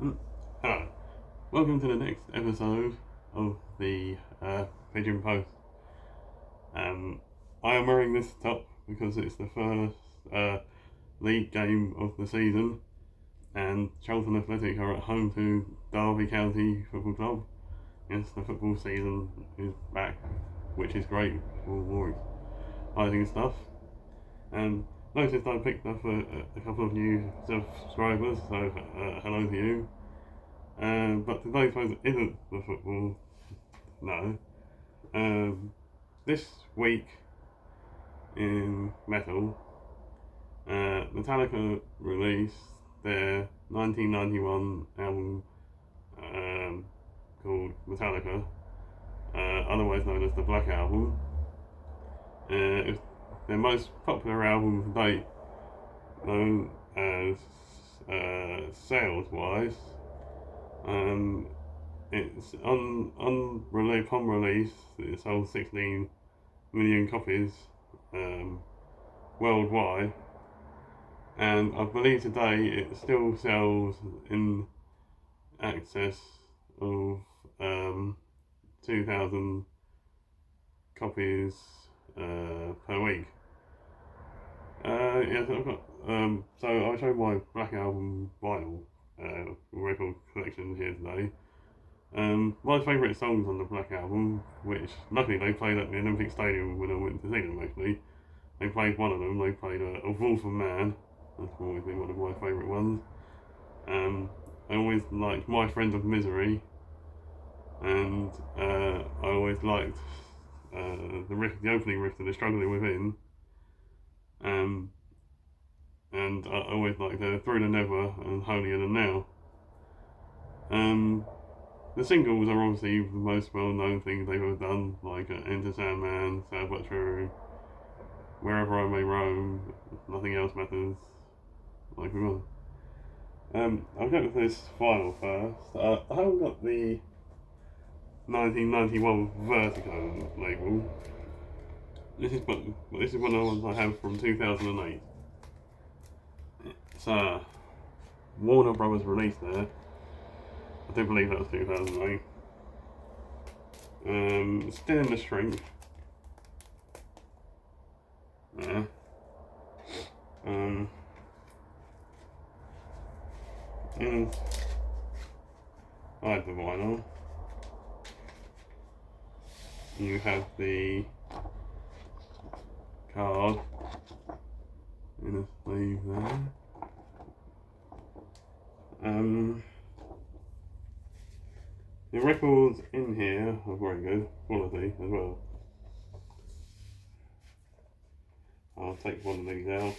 Hello, welcome to the next episode of the Pigeon Post. I am wearing this top because it's the first league game of the season, and Charlton Athletic are at home to Derby County Football Club. Yes, the football season is back, which is great for more exciting stuff. And noticed I picked up a couple of new subscribers, so hello to you. But today's post isn't the football, no. This week in metal, Metallica released their 1991 album called Metallica, otherwise known as the Black Album. It's their most popular album to date, known as sales-wise. It's on release, it sold 16 million copies worldwide, and I believe today it still sells in excess of 2,000 copies per week. Yes, I've got so I'll show my Black Album vinyl record collection here today. My favourite songs on the Black Album, which luckily they played at the Olympic Stadium when I went to see them actually. They played one of them, they played A Wolf for Man. That's always been one of my favourite ones. I always liked My Friend of Misery, and I always liked the opening riff to The Struggling Within. And I always liked Through the Never and Holier Than Now. The singles are obviously the most well-known things they've ever done, like Enter Sandman, Sad But True, Wherever I May Roam, Nothing Else Matters, like we want. I'll go with this vinyl first. I haven't got the 1991 Vertigo label. This is one of the ones I have from 2008. It's Warner Brothers released there. I do believe that was 2008. Still in the strength. Yeah. Inside the vinyl, you have the card in a sleeve there. The records in here are very good quality as well. I'll take one of these out.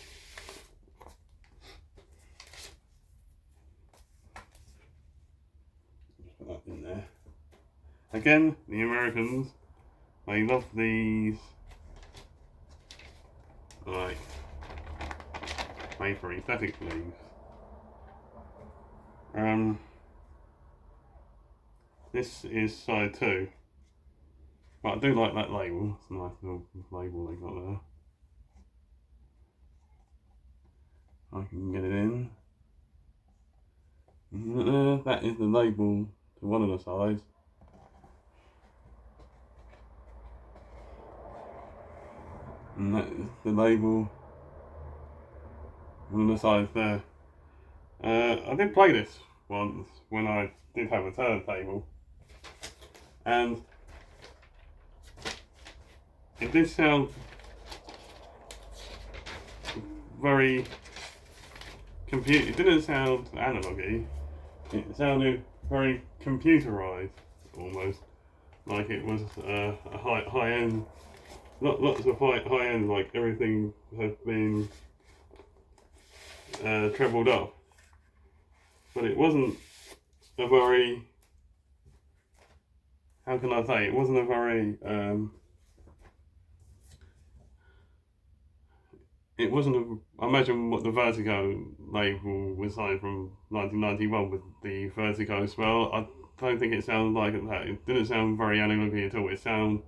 Just put that in there. Again, the Americans, they love these like made for aesthetic sleeves. This is side 2, but I do like that label. It's a nice little label they got there. I can get it in. That is the label to one of the sides. And that is the label on the sides there. I did play this once when I did have a turntable, and it did sound very it didn't sound analogy, it sounded very computerized almost, like it was a high end, lots of high end, like everything had been trebled up, but it wasn't a very, how can I say, it wasn't a very it wasn't I imagine what the Vertigo label was like from 1991 with the Vertigo spell. I don't think it sounded like that. It didn't sound very analogy at all. It sounded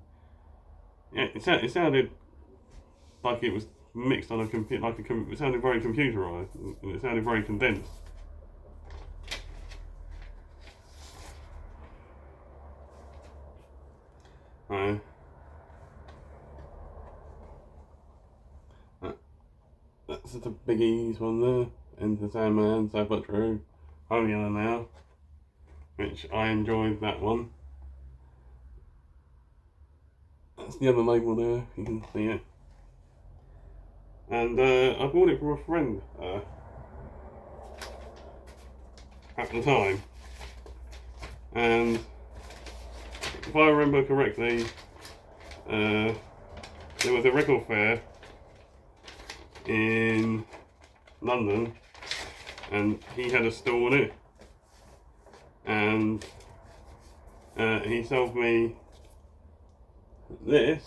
like it was mixed on a computer, it sounded very computerized, and it sounded very condensed. Uh, that's the biggies one there. Enter Sandman, So But True, Holier Now, which I enjoyed that one. That's the other label there, if you can see it. And I bought it for a friend at the time. And if I remember correctly, there was a record fair in London, and he had a stall on it, and he sold me this.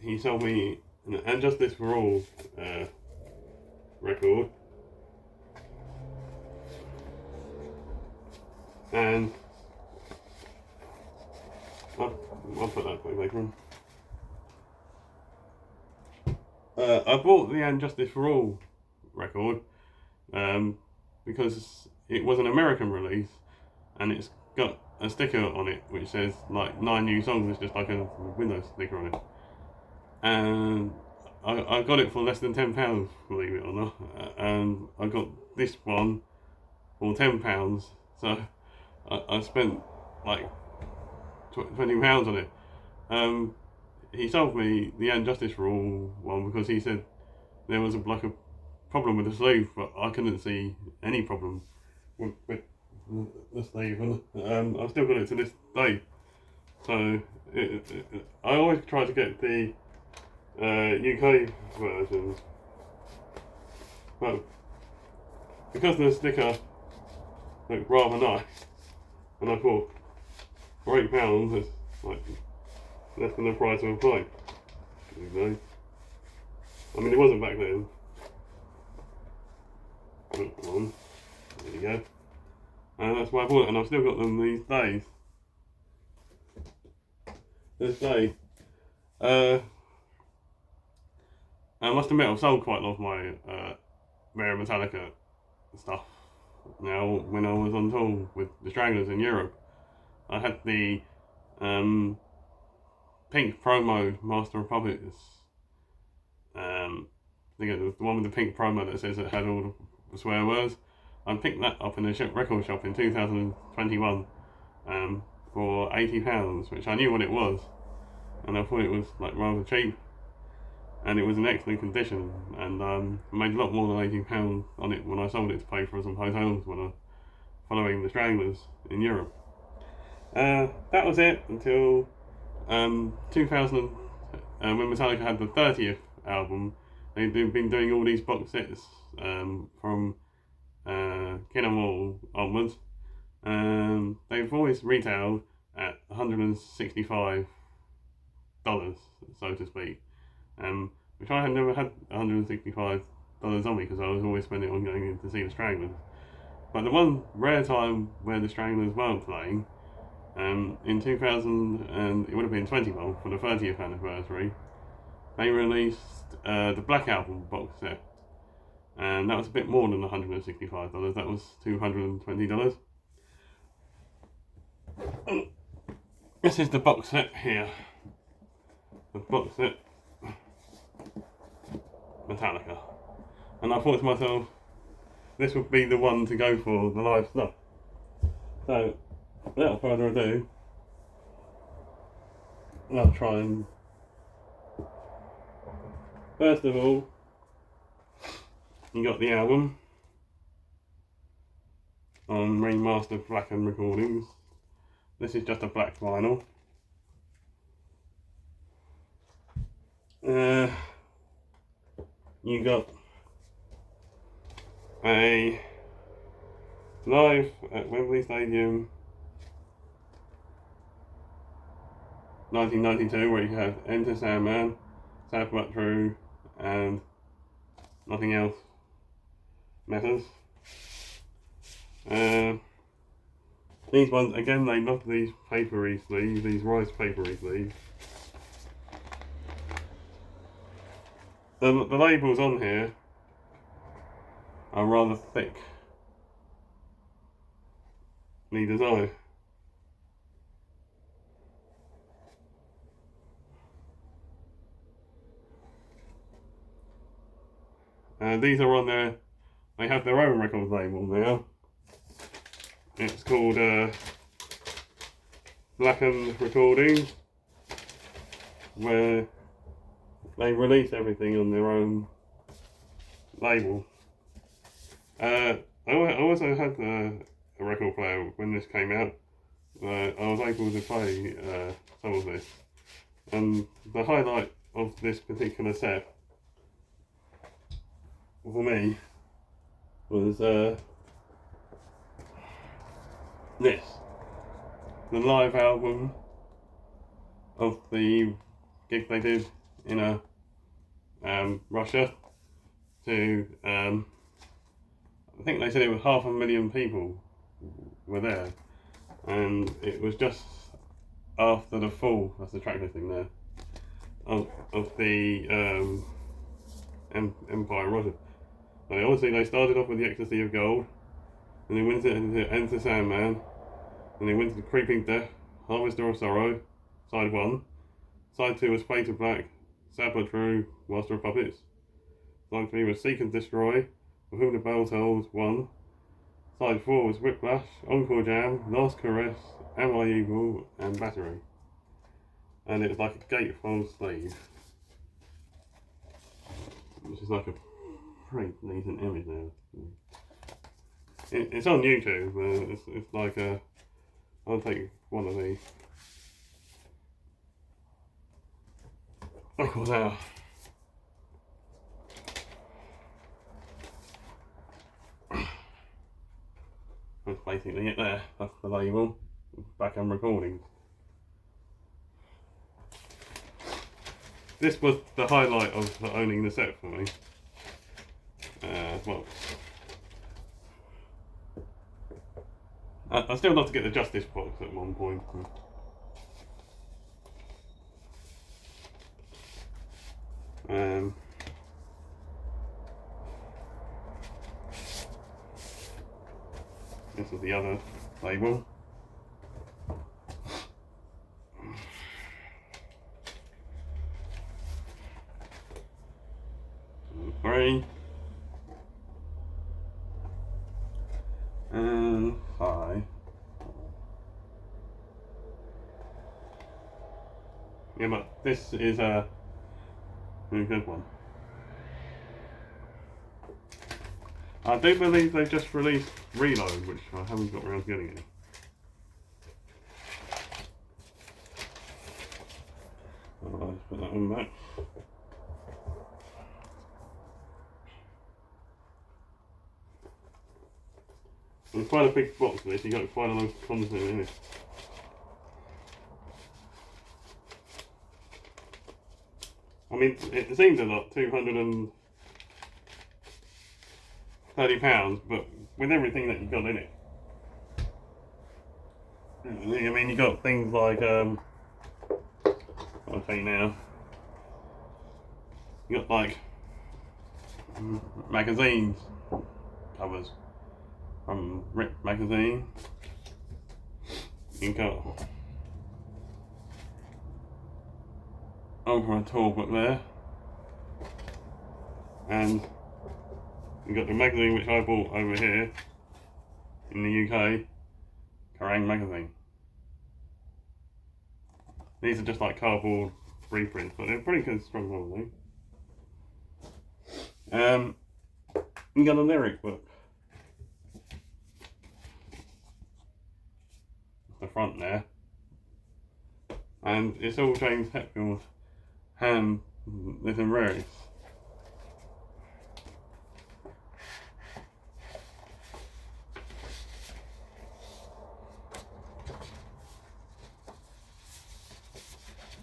He sold me an And Justice for All record, and I'll put that back later on. I bought the And Justice for All record because it was an American release, and it's got a sticker on it which says like 9 new songs. It's just like a Windows sticker on it, and I got it for less than £10, believe it or not, and I got this one for £10. So I spent like £20 on it. He sold me the And Justice for All one because he said there was a problem with the sleeve, but I couldn't see any problem with the sleeve, and I've still got it to this day. So I always try to get the UK versions, but because the sticker looked rather nice, and I thought for £8 it's like less than the price of a plate. I mean, it wasn't back then. Oh, come on. There you go. And that's why I bought it, and I've still got them these days. This day. I must admit, I've sold quite a lot of my rare Metallica stuff now. When I was on tour with the Stranglers in Europe, I had the pink promo Master of Puppets. I think it was the one with the pink promo that says it had all the swear words. I picked that up in the record shop in 2021 for £80, which I knew what it was, and I thought it was like rather cheap, and it was in excellent condition, and I made a lot more than £80 on it when I sold it to pay for some hotels when I following the Stranglers in Europe. That was it until 2000, when Metallica had the 30th album. They've been doing all these box sets from Kill 'Em All onwards. They've always retailed at $165, so to speak, which I had never had $165 on me because I was always spending it on going in to see the Stranglers. But the one rare time where the Stranglers weren't playing, in 2000, and it would have been 21 for the 30th anniversary, they released the Black Album box set, and that was a bit more than $165. That was $220. This is the box set here. The box set Metallica, and I thought to myself, this would be the one to go for the live stuff. So, without further ado, I'll try and. First of all, you got the album on remastered Blackened recordings. This is just a black vinyl. You got a live at Wembley Stadium 1992, where you have Enter Sandman, Sad But True, and Nothing Else Matters. These ones, again, they love these papery sleeves, these rice papery sleeves. The labels on here are rather thick. Neither is I. These are on their, they have their own record label now. It's called Blackened Recordings, where they release everything on their own label. I also had a record player when this came out. I was able to play some of this, and the highlight of this particular set for me was this, the live album of the gig they did in Russia to I think they said it was 500,000 people were there, and it was just after the fall, that's the track listing there, of the Empire Russia. So obviously they started off with the Ecstasy of Gold, and they went to Enter Sandman, and they went to the Creeping Death, Harvester of Sorrow, side 1. Side 2 was Fate of Black, Sad But True, Master of Puppets. Side 3 was Seek and Destroy, For Whom the Bell Tolls 1. Side 4 was Whiplash, Encore Jam, Last Caress, Am I Evil, and Battery. And it's like a gatefold sleeve, which is like a pretty decent image now. It's on YouTube, but it's like a, I'll take one of these. Records out. That's basically it there. That's the label. Back on recordings. This was the highlight of owning the set for me. Well, I still love to get the Justice box at one point. This is the other label. Three. And 5. Yeah, but this is a good one. I do believe they've just released Reload, which I haven't got around to getting it. I'll just put that one back. It's quite a big box of this, you got quite a lot of content in it. I mean, it seems a lot, £230, but with everything that you've got in it. I mean, you got things like, I'll tell you now, you got like magazines covers from Rip magazine. You got over a tour book there, and you got the magazine which I bought over here in the UK, Kerrang magazine. These are just like cardboard reprints, but they're pretty good, strong quality. You got a lyric book. The front there, and it's all James Hetfield's hand written lyrics.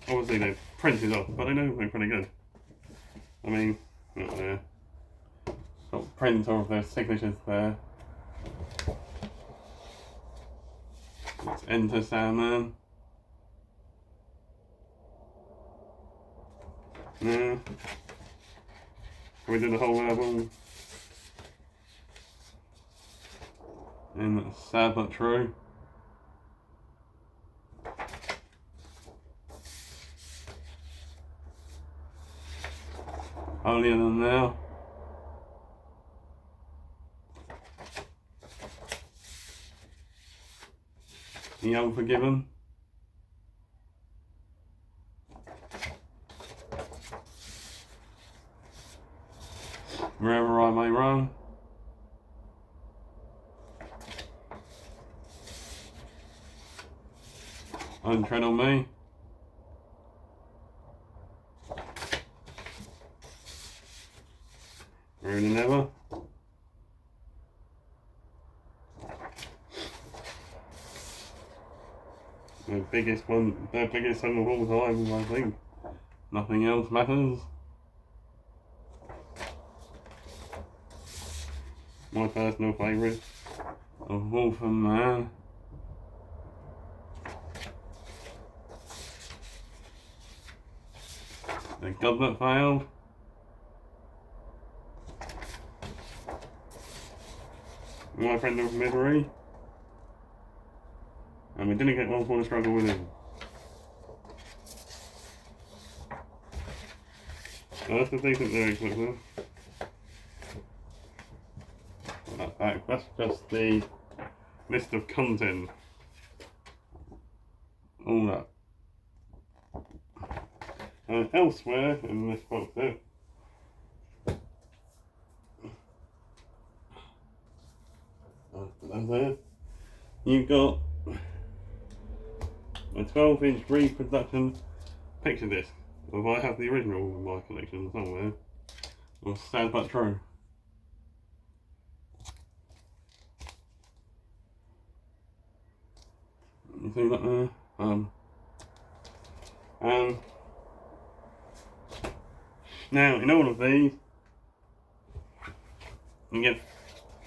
Obviously they're printed off, but they do look pretty good. I mean, got there, got print of their signatures there. Let's enter Sandman. Yeah. We did the whole album. And Sad But True. Holier Than Now. The Unforgiven. Wherever I May Roam. Don't Tread on Me. Really Never. The biggest song of all time, I think. Nothing Else Matters. My personal favourite. A Wolf and Man. The God That Failed. My Friend of Misery. And we didn't get one for the Struggle Within. So that's a decent lyrics book then. That's just the list of content. All that. And elsewhere in this box there, you've got a 12-inch reproduction picture disc of I Have the Original in my collection somewhere. Or Sad But True. You see that there? Now, in all of these, you get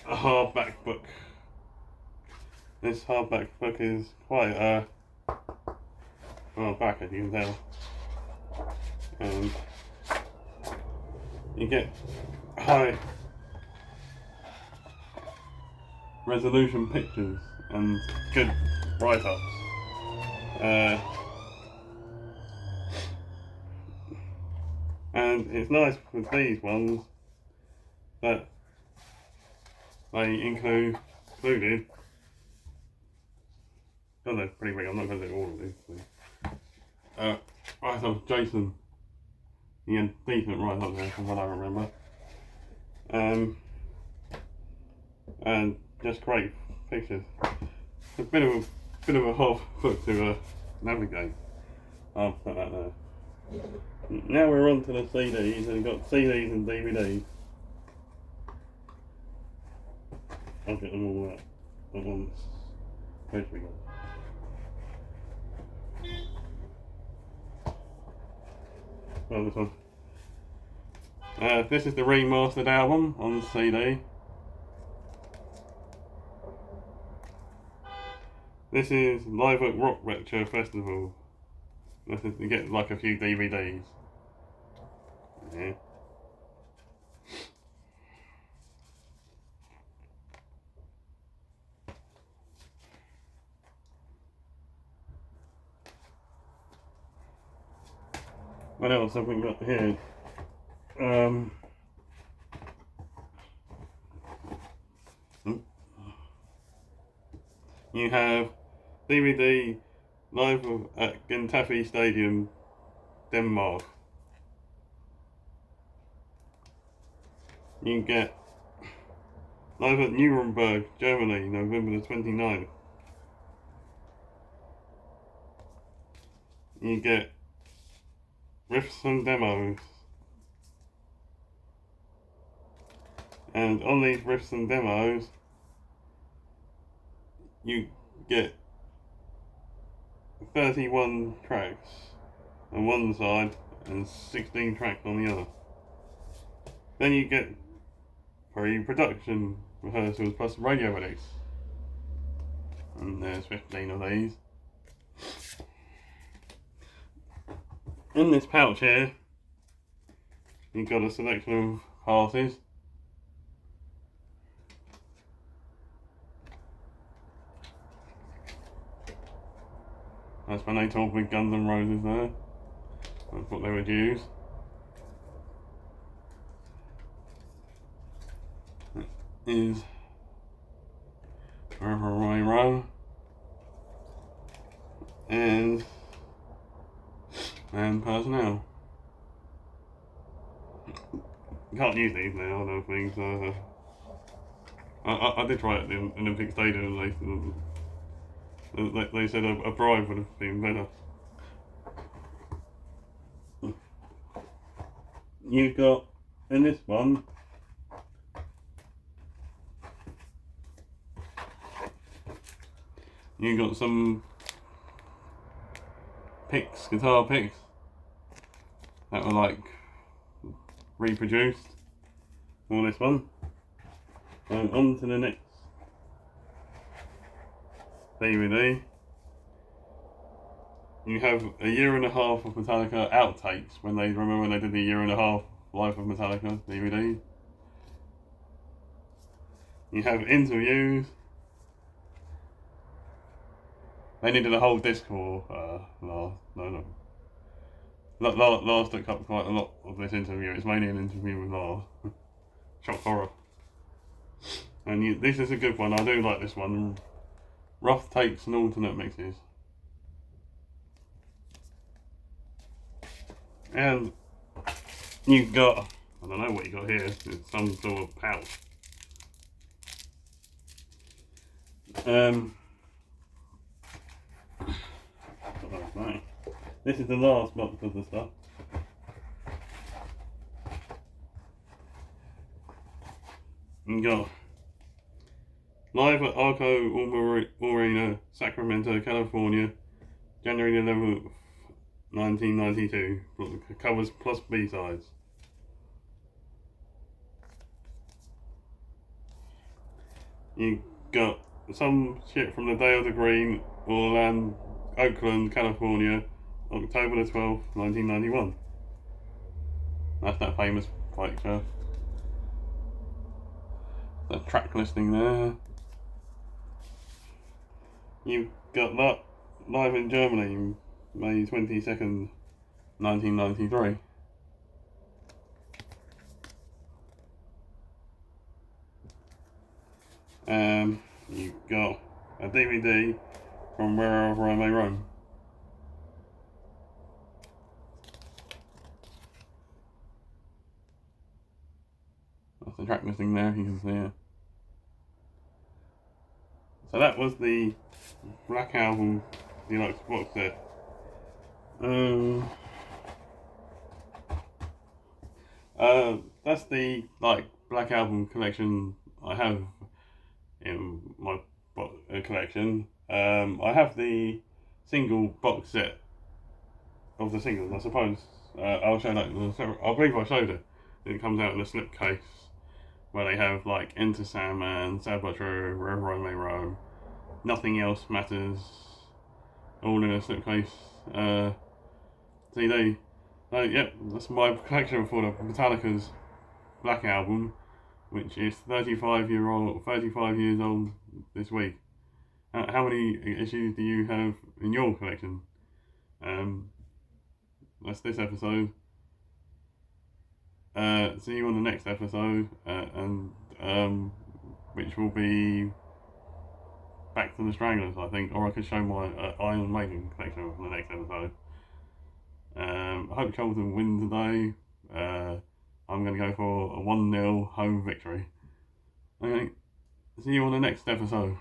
a hardback book. This hardback book is quite back, as you can tell. And you get high resolution pictures and good write-ups. And it's nice with these ones that they included. Oh, that's pretty big. I'm not going to do all of these. Write-up Jason. He had decent write-up there from what I remember. And just great pictures. It's a bit of a hard book to navigate. I'll put that there. Now we're on to the CDs, and we've got CDs and DVDs. I'll get them all out at once. Where's we go? Oh, this one. This is the remastered album on CD. This is Live at Rock Lecture Festival. You get like a few DVDs. Yeah. What else have we got here? You have DVD live at Getafe Stadium, Denmark. You get live at Nuremberg, Germany, November the 29th. You get riffs and demos. And on these riffs and demos, you get 31 tracks on one side and 16 tracks on the other. Then you get pre-production rehearsals plus radio edits. And there's 15 of these. In this pouch here, you've got a selection of passes. That's when they talk with Guns N' Roses there. That's what they would use. That is Wherever I Roam. and personnel. You can't use these now, I don't think, so I did try it at the Olympic Stadium and they said a bribe would have been better. You've got, in this one, you've got some picks, guitar picks, that were like reproduced for this one. On to the next DVD. You have a year and a half of Metallica outtakes when they did the year and a half Life of Metallica DVD. You have interviews. They needed a whole disc for Lars took up quite a lot of this interview. It's mainly an interview with Lars. Shock horror. And this is a good one. I do like this one. Rough takes and alternate mixes. And you've got, I don't know what you got here. It's some sort of pouch. This is the last box of the stuff. You got live at Arco Arena, Sacramento, California, January 11th, 1992. Covers plus B-sides. You got some shit from the Day of the Green, Oakland, California, October the 12th, 1991. That's that famous bike show. The track listing there. You've got that live in Germany, May 22nd, 1993. You've got a DVD from Wherever I May Roam. That's the track listing there, you can see it. So that was the Black Album Deluxe box set. That's the Black Album collection I have in my collection. I have the single box set of the singles. I suppose I'll show that. I believe I showed it. It comes out in a slipcase where they have Enter Sandman, Sad But True, Wherever I May Roam, Nothing Else Matters, all in a slipcase CD. So yep, that's my collection for the Metallica's Black Album, which is 35 years old this week. How many issues do you have in your collection? That's this episode. See you on the next episode, and which will be Back to the Stranglers, I think, or I could show my Iron Maiden collection for the next episode. I hope Charlton win today. I'm going to go for a 1-0 home victory. Okay, see you on the next episode.